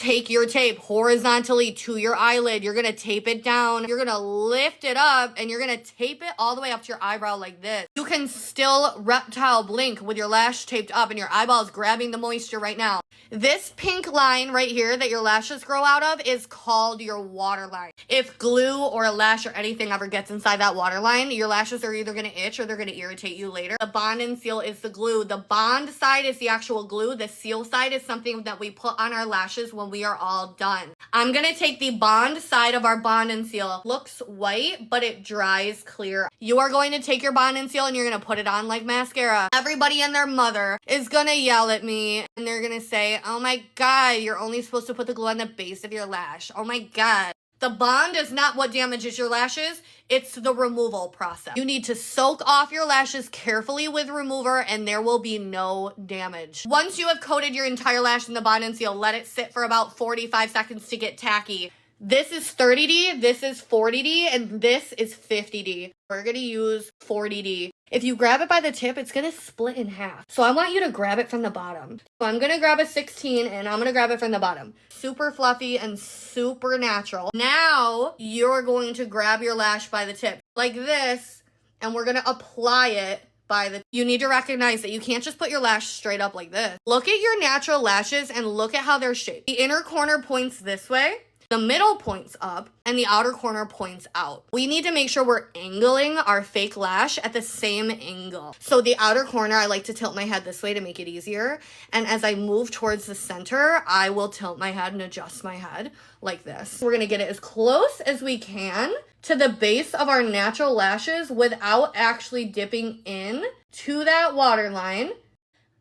Take your tape horizontally to your eyelid. You're gonna tape it down. You're gonna lift it up and you're gonna tape it all the way up to your eyebrow like this. You can still reptile blink with your lash taped up and your eyeball is grabbing the moisture right now. This pink line right here that your lashes grow out of is called your waterline. If glue or a lash or anything ever gets inside that waterline, your lashes are either gonna itch or they're gonna irritate you later. The bond and seal is the glue. The bond side is the actual glue. The seal side is something that we put on our lashes when we are all done. I'm gonna take the bond side of our bond and seal. Looks white, but it dries clear. You are going to take your bond and seal and you're gonna put it on like mascara. Everybody and their mother is gonna yell at me and they're gonna say, oh my God, you're only supposed to put the glue on the base of your lash. Oh my God. The bond is not what damages your lashes, it's the removal process. You need to soak off your lashes carefully with remover and there will be no damage. Once you have coated your entire lash in the bond and seal, let it sit for about 45 seconds to get tacky. This is 30D, this is 40D, and this is 50D. We're gonna use 40D. If you grab it by the tip, it's gonna split in half. So I want you to grab it from the bottom. So I'm gonna grab a 16 and I'm gonna grab it from the bottom. Super fluffy and super natural. Now you're going to grab your lash by the tip like this and we're gonna apply it by the... You need to recognize that you can't just put your lash straight up like this. Look at your natural lashes and look at how they're shaped. The inner corner points this way. The middle points up and the outer corner points out. We need to make sure we're angling our fake lash at the same angle. So the outer corner, I like to tilt my head this way to make it easier. And as I move towards the center, I will tilt my head and adjust my head like this. We're gonna get it as close as we can to the base of our natural lashes without actually dipping in to that waterline.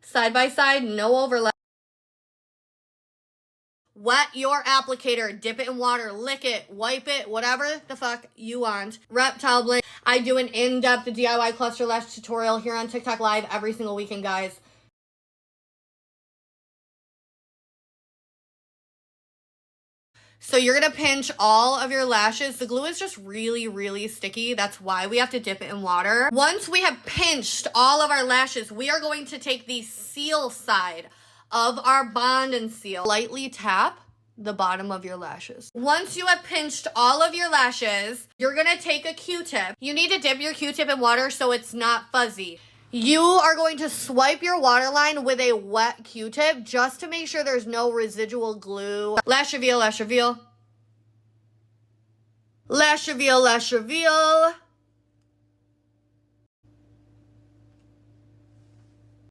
Side by side, no overlap. Wet your applicator, dip it in water, lick it, wipe it, whatever the fuck you want. Reptile blink. I do an in-depth DIY cluster lash tutorial here on TikTok Live every single weekend, guys. So you're gonna pinch all of your lashes. The glue is just really, really sticky. That's why we have to dip it in water. Once we have pinched all of our lashes, we are going to take the seal side of our bond and seal. Lightly tap the bottom of your lashes. Once you have pinched all of your lashes, you're gonna take a Q-tip. You need to dip your Q-tip in water so it's not fuzzy. You are going to swipe your waterline with a wet Q-tip just to make sure there's no residual glue. Lash reveal, lash reveal. Lash reveal, lash reveal.